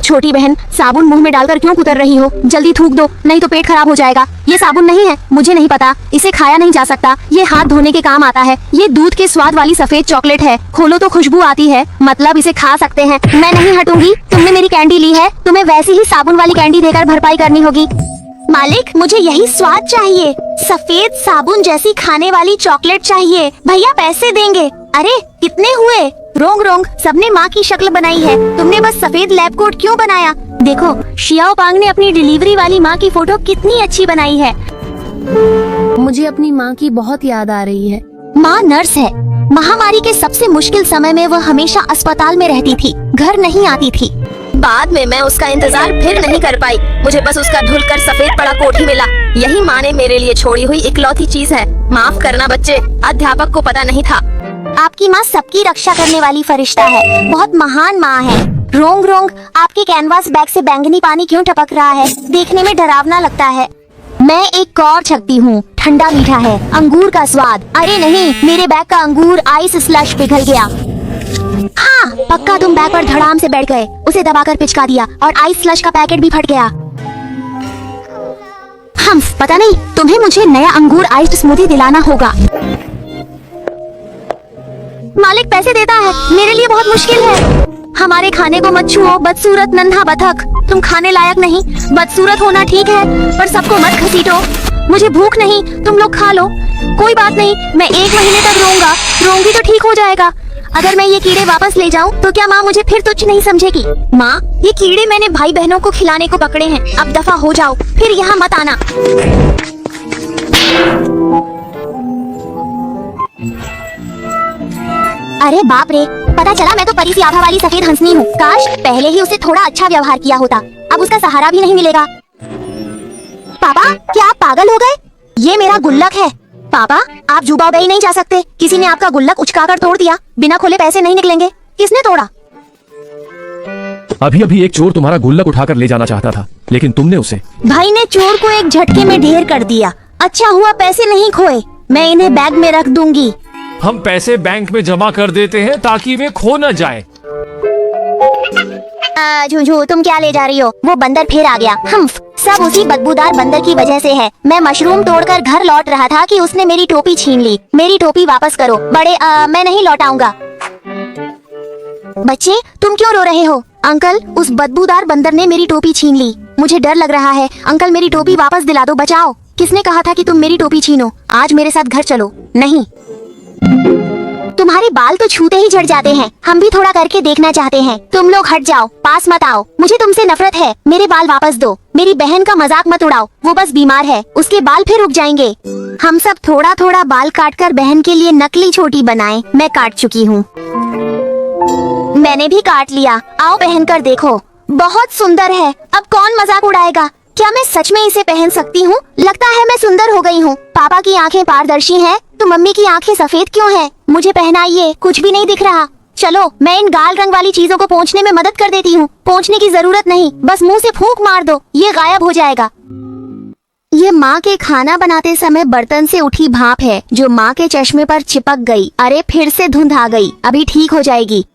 छोटी बहन, साबुन मुंह में डालकर क्यों कुतर रही हो? जल्दी थूक दो, नहीं तो पेट खराब हो जाएगा। ये साबुन नहीं है, मुझे नहीं पता, इसे खाया नहीं जा सकता। ये हाथ धोने के काम आता है। ये दूध के स्वाद वाली सफेद चॉकलेट है, खोलो तो खुशबू आती है, मतलब इसे खा सकते हैं। मैं नहीं हटूंगी। तुमने मेरी कैंडी ली है, तुम्हें वैसी ही साबुन वाली कैंडी देकर भरपाई करनी होगी। मालिक, मुझे यही स्वाद चाहिए, सफेद साबुन जैसी खाने वाली चॉकलेट चाहिए। भैया पैसे देंगे। अरे कितने हुए? रोंग रोंग, सबने माँ की शक्ल बनाई है, तुमने बस सफेद लैब कोट क्यों बनाया? देखो, शियाओ पांग ने अपनी डिलीवरी वाली माँ की फोटो कितनी अच्छी बनाई है। मुझे अपनी माँ की बहुत याद आ रही है। माँ नर्स है। महामारी के सबसे मुश्किल समय में वह हमेशा अस्पताल में रहती थी, घर नहीं आती थी। बाद में मैं उसका इंतजार फिर नहीं कर पाई, मुझे बस उसका धुलकर सफेद पड़ा कोट ही मिला। यही माँ ने मेरे लिए छोड़ी हुई इकलौती चीज है। माफ करना बच्चे, अध्यापक को पता नहीं था। आपकी माँ सबकी रक्षा करने वाली फरिश्ता है, बहुत महान माँ है। रोंग रोंग, आपके कैनवास बैग से बैंगनी पानी क्यों टपक रहा है? देखने में डरावना लगता है। मैं एक कौर छकती हूँ, ठंडा मीठा है, अंगूर का स्वाद। अरे नहीं, मेरे बैग का अंगूर आइस स्लश पिघल गया। हाँ, पक्का तुम बैग पर धड़ाम से बैठ गए, उसे दबाकर पिचका दिया और आइस स्लश का पैकेट भी फट गया। पता नहीं, तुम्हें मुझे नया अंगूर आइस्ड स्मूदी दिलाना होगा। मालिक पैसे देता है, मेरे लिए बहुत मुश्किल है। हमारे खाने को मत छुओ, बदसूरत नन्हा बतख, तुम खाने लायक नहीं। बदसूरत होना ठीक है, पर सबको मत घसीटो। मुझे भूख नहीं, तुम लोग खा लो। कोई बात नहीं, मैं 1 महीने तक रोऊंगी तो ठीक हो जाएगा। अगर मैं ये कीड़े वापस ले जाऊं तो क्या माँ मुझे फिर तुच्छ नहीं समझेगी? माँ, ये कीड़े मैंने भाई बहनों को खिलाने को पकड़े हैं, अब दफा हो जाओ, फिर यहाँ मत आना। अरे बाप रे, पता चला मैं तो परी सी आभा वाली सफेद हंसनी हूँ। काश पहले ही उससे थोड़ा अच्छा व्यवहार किया होता, अब उसका सहारा भी नहीं मिलेगा। पापा, क्या आप पागल हो गए? ये मेरा गुल्लक है। पापा, आप जुबाओ बेई नहीं जा सकते, किसी ने आपका गुल्लक उचकाकर तोड़ दिया, बिना खोले पैसे नहीं निकलेंगे। किसने तोड़ा? अभी एक चोर तुम्हारा गुल्लक उठाकर ले जाना चाहता था, लेकिन तुमने उसे। भाई ने चोर को एक झटके में ढेर कर दिया। अच्छा हुआ पैसे नहीं खोए, मैं इन्हें बैग में रख दूंगी। हम पैसे बैंक में जमा कर देते हैं ताकि वे खो न जाए। झूझू, तुम क्या ले जा रही हो? वो बंदर फिर आ गया। सब उसी बदबूदार बंदर की वजह से है। मैं मशरूम तोड़कर घर लौट रहा था कि उसने मेरी टोपी छीन ली। मेरी टोपी वापस करो। बड़े मैं नहीं लौटाऊंगा। बच्चे, तुम क्यों रो रहे हो? अंकल, उस बदबूदार बंदर ने मेरी टोपी छीन ली, मुझे डर लग रहा है। अंकल, मेरी टोपी वापस दिला दो, बचाओ। किसने कहा था कि तुम मेरी टोपी छीनो? आज मेरे साथ घर चलो। नहीं, तुम्हारे बाल तो छूते ही झड़ जाते हैं, हम भी थोड़ा करके देखना चाहते हैं। तुम लोग हट जाओ, पास मत आओ, मुझे तुमसे नफरत है। मेरे बाल वापस दो। मेरी बहन का मजाक मत उड़ाओ, वो बस बीमार है, उसके बाल फिर रुक जाएंगे। हम सब थोड़ा थोड़ा बाल काटकर बहन के लिए नकली छोटी बनाएं। मैं काट चुकी हूँ। मैंने भी काट लिया, आओ पहन कर देखो, बहुत सुंदर है। अब कौन मजाक उड़ाएगा? क्या मैं सच में इसे पहन सकती हूँ? लगता है मैं सुंदर हो गई हूँ। पापा की आंखें पारदर्शी हैं, तो मम्मी की आंखें सफेद क्यों हैं? मुझे पहनाइए, कुछ भी नहीं दिख रहा। चलो, मैं इन गाल रंग वाली चीजों को पोंछने में मदद कर देती हूँ। पोंछने की जरूरत नहीं, बस मुंह से फूंक मार दो, ये गायब हो जाएगा। ये माँ के खाना बनाते समय बर्तन से उठी भाप है, जो माँ के चश्मे पर चिपक गई। अरे फिर से धुंध आ गई, अभी ठीक हो जाएगी।